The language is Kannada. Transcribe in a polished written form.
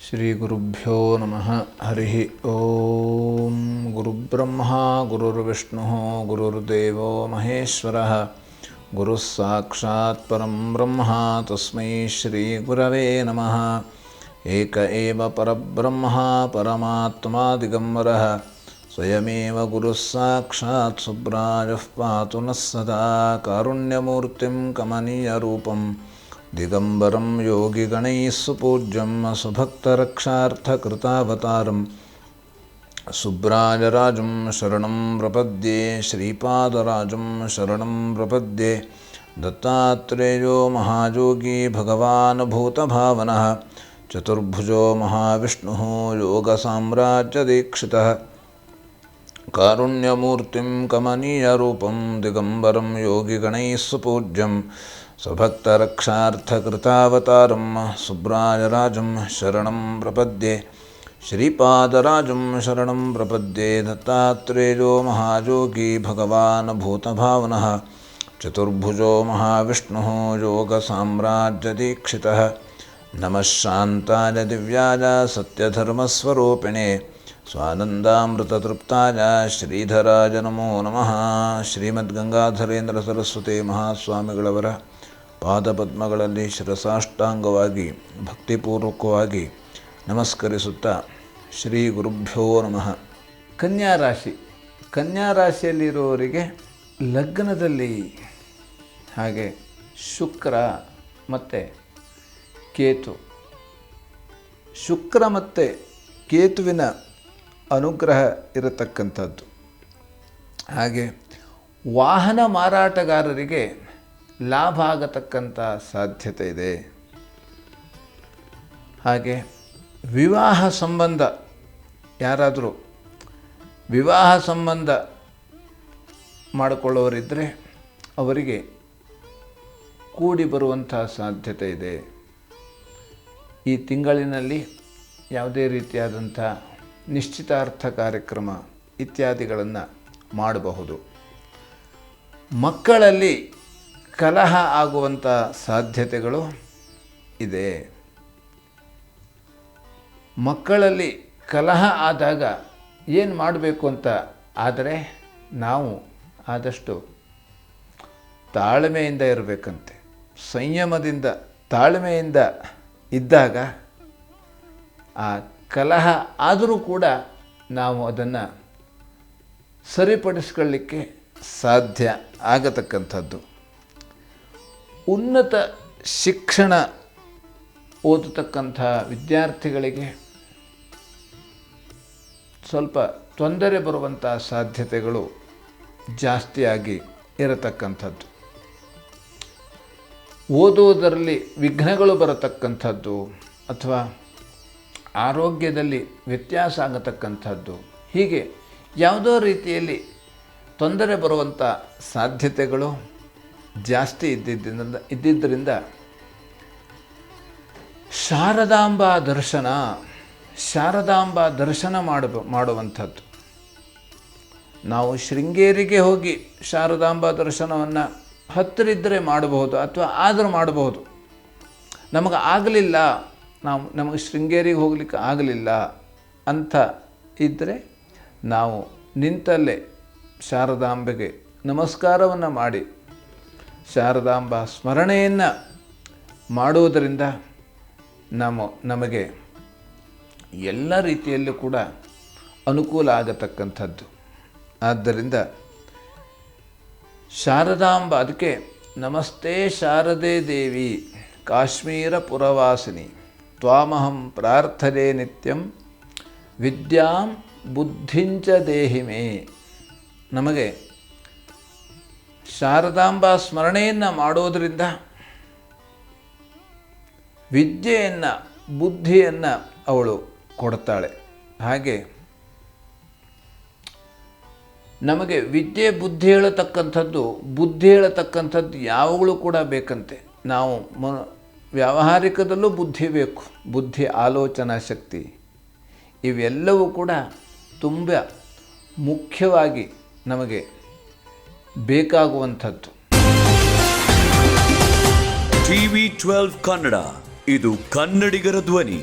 ಶ್ರೀಗುರುಭ್ಯೋ ನಮಃ. ಹರಿ ಓಂ. ಗುರುಬ್ರಹ್ಮ ಗುರುರ್ವಿಷ್ಣುಃ ಗುರುರ್ದೇವೋ ಮಹೇಶ್ವರಃ. ಗುರುಃ ಸಾಕ್ಷಾತ್ ಪರಂ ಬ್ರಹ್ಮ ತಸ್ಮೈ ಶ್ರೀ ಗುರವೇ ನಮಃ. ಏಕ ಏವ ಪರಬ್ರಹ್ಮ ಪರಮಾತ್ಮಾ ದಿಗಂಬರಃ. ಸ್ವಯಮೇವ ಗುರುಃ ಸಾಕ್ಷಾತ್ ಸುಬ್ರಾಯಃ ಪಾತು ನಃ ಸದಾ. ಕಾರುಣ್ಯಮೂರ್ತಿಂ ಕಮನೀಯರೂಪಂ ದಿಗಂಬರಂ ಯೋಗಿಗಣೈಃ ಸುಪೂಜ್ಯಂ ಸುಭಕ್ತರಕ್ಷಾರ್ಥಕೃತಾವತಾರಂ ಸುಬ್ರಾಯರಾಜಂ ಶರಣಂ ಪ್ರಪದ್ಯೆ. ಶ್ರೀಪಾದರಾಜಂ ಶರಣಂ ಪ್ರಪದ್ಯೆ. ದತ್ತಾತ್ರೇಯೋ ಮಹಾಯೋಗಿ ಭಗವಾನ್ ಭೂತಭಾವನಃ. ಚತುರ್ಭುಜೋ ಮಹಾವಿಷ್ಣುಃ ಯೋಗಸಾಮ್ರಾಜ್ಯದೀಕ್ಷಿತಃ. ಕಾರುಣ್ಯಮೂರ್ತಿಂ ಕಮನೀಯರೂಪಂ ದಿಗಂಬರಂ ಯೋಗಿಗಣೈಃ ಸುಪೂಜ್ಯಂ ಸ್ವಭಕ್ತರಕ್ಷಾರ್ಥಕೃತಾವತಾರಂ ಸುಬ್ರಾಯರಾಜಂ ಶರಣಂ ಪ್ರಪದ್ಯೆ. ಶ್ರೀಪಾದರಾಜಂ ಶರಣಂ ಪ್ರಪದ್ಯೆ. ದತ್ತಾತ್ರೇಯೋ ಮಹಾಯೋಗಿ ಭಗವಾನ್ ಭೂತಭಾವನಃ. ಚತುರ್ಭುಜೋ ಮಹಾವಿಷ್ಣುಃ ಯೋಗಸಾಮ್ರಾಜ್ಯದೀಕ್ಷಿತಃ. ನಮಃ ಶಾಂತಾಯ ದಿವ್ಯಾಯ ಸತ್ಯಧರ್ಮಸ್ವರೂಪಿಣೆ ಸ್ವಾನಂದಾಮೃತತೃಪ್ತಾಯ ಶ್ರೀಧರಾಯ ನಮೋ ನಮಃ. ಶ್ರೀಮದ್ಗಂಗಾಧರೇಂದ್ರ ಸರಸ್ವತಿ ಮಹಾಸ್ವಾಮಿಗಳವರ ಪಾದಪದ್ಮಗಳಲ್ಲಿ ಶಿರಸಾಷ್ಟಾಂಗವಾಗಿ ಭಕ್ತಿಪೂರ್ವಕವಾಗಿ ನಮಸ್ಕರಿಸುತ್ತಾ ಶ್ರೀ ಗುರುಭ್ಯೋ ನಮಃ. ಕನ್ಯಾ ರಾಶಿ. ಕನ್ಯಾ ರಾಶಿಯಲ್ಲಿರುವವರಿಗೆ ಲಗ್ನದಲ್ಲಿ ಹಾಗೆ ಶುಕ್ರ ಮತ್ತು ಕೇತು, ಶುಕ್ರ ಮತ್ತು ಕೇತುವಿನ ಅನುಗ್ರಹ ಇರತಕ್ಕಂಥದ್ದು. ಹಾಗೆ ವಾಹನ ಮಾರಾಟಗಾರರಿಗೆ ಲಾಭ ಆಗತಕ್ಕಂಥ ಸಾಧ್ಯತೆ ಇದೆ. ಹಾಗೆ ವಿವಾಹ ಸಂಬಂಧ, ಯಾರಾದರೂ ವಿವಾಹ ಸಂಬಂಧ ಮಾಡಿಕೊಳ್ಳೋರಿದ್ದರೆ ಅವರಿಗೆ ಕೂಡಿ ಬರುವಂಥ ಸಾಧ್ಯತೆ ಇದೆ. ಈ ತಿಂಗಳಿನಲ್ಲಿ ಯಾವುದೇ ರೀತಿಯಾದಂಥ ನಿಶ್ಚಿತಾರ್ಥ ಕಾರ್ಯಕ್ರಮ ಇತ್ಯಾದಿಗಳನ್ನು ಮಾಡಬಹುದು. ಮಕ್ಕಳಲ್ಲಿ ಕಲಹ ಆಗುವಂಥ ಸಾಧ್ಯತೆಗಳು ಇದೆ. ಮಕ್ಕಳಲ್ಲಿ ಕಲಹ ಆದಾಗ ಏನು ಮಾಡಬೇಕು ಅಂತ ಆದರೆ ನಾವು ಆದಷ್ಟು ತಾಳ್ಮೆಯಿಂದ ಇರಬೇಕಂತೆ. ಸಂಯಮದಿಂದ ತಾಳ್ಮೆಯಿಂದ ಇದ್ದಾಗ ಆ ಕಲಹ ಆದರೂ ಕೂಡ ನಾವು ಅದನ್ನು ಸರಿಪಡಿಸ್ಕೊಳ್ಳಿಕ್ಕೆ ಸಾಧ್ಯ ಆಗತಕ್ಕಂಥದ್ದು. ಉನ್ನತ ಶಿಕ್ಷಣ ಓದತಕ್ಕಂಥ ವಿದ್ಯಾರ್ಥಿಗಳಿಗೆ ಸ್ವಲ್ಪ ತೊಂದರೆ ಬರುವಂಥ ಸಾಧ್ಯತೆಗಳು ಜಾಸ್ತಿಯಾಗಿ ಇರತಕ್ಕಂಥದ್ದು. ಓದುವುದರಲ್ಲಿ ವಿಘ್ನಗಳು ಬರತಕ್ಕಂಥದ್ದು ಅಥವಾ ಆರೋಗ್ಯದಲ್ಲಿ ವ್ಯತ್ಯಾಸ ಆಗತಕ್ಕಂಥದ್ದು, ಹೀಗೆ ಯಾವುದೋ ರೀತಿಯಲ್ಲಿ ತೊಂದರೆ ಬರುವಂಥ ಸಾಧ್ಯತೆಗಳು ಜಾಸ್ತಿ ಇದ್ದಿದ್ದರಿಂದ ಶಾರದಾಂಬಾ ದರ್ಶನ ಮಾಡುವಂಥದ್ದು. ನಾವು ಶೃಂಗೇರಿಗೆ ಹೋಗಿ ಶಾರದಾಂಬಾ ದರ್ಶನವನ್ನು ಹತ್ತಿರಿದ್ದರೆ ಮಾಡಬಹುದು ಅಥವಾ ಆದರೂ ಮಾಡಬಹುದು. ನಮಗೆ ಆಗಲಿಲ್ಲ, ನಮಗೆ ಶೃಂಗೇರಿಗೆ ಹೋಗಲಿಕ್ಕೆ ಆಗಲಿಲ್ಲ ಅಂತ ಇದ್ದರೆ ನಾವು ನಿಂತಲ್ಲೇ ಶಾರದಾಂಬೆಗೆ ನಮಸ್ಕಾರವನ್ನು ಮಾಡಿ ಶಾರದಾಂಬಾ ಸ್ಮರಣೆಯನ್ನು ಮಾಡುವುದರಿಂದ ನಮಗೆ ಎಲ್ಲ ರೀತಿಯಲ್ಲೂ ಕೂಡ ಅನುಕೂಲ ಆಗತಕ್ಕಂಥದ್ದು. ಆದ್ದರಿಂದ ಶಾರದಾಂಬ, ಅದಕ್ಕೆ ನಮಸ್ತೆ ಶಾರದೆ ದೇವಿ ಕಾಶ್ಮೀರ ಪುರವಾಸಿನಿ ತ್ವಾಮಹಂ ಪ್ರಾರ್ಥನೆ ನಿತ್ಯಂ ವಿದ್ಯಾಂ ಬುದ್ಧಿಂಚ ದೇಹಿ ಮೇ. ನಮಗೆ ಶಾರದಾಂಬಾ ಸ್ಮರಣೆಯನ್ನು ಮಾಡೋದರಿಂದ ವಿದ್ಯೆಯನ್ನು ಬುದ್ಧಿಯನ್ನು ಅವಳು ಕೊಡ್ತಾಳೆ. ಹಾಗೆ ನಮಗೆ ವಿದ್ಯೆ ಬುದ್ಧಿ ಹೇಳತಕ್ಕಂಥದ್ದು ಯಾವಾಗಲೂ ಕೂಡ ಬೇಕಂತೆ. ನಾವು ವ್ಯಾವಹಾರಿಕದಲ್ಲೂ ಬುದ್ಧಿ ಬೇಕು, ಬುದ್ಧಿ ಆಲೋಚನಾ ಶಕ್ತಿ ಇವೆಲ್ಲವೂ ಕೂಡ ತುಂಬ ಮುಖ್ಯವಾಗಿ ನಮಗೆ ಬೇಕಾಗುವಂಥದ್ದು. TV12 ಕನ್ನಡ, ಇದು ಕನ್ನಡಿಗರ ಧ್ವನಿ.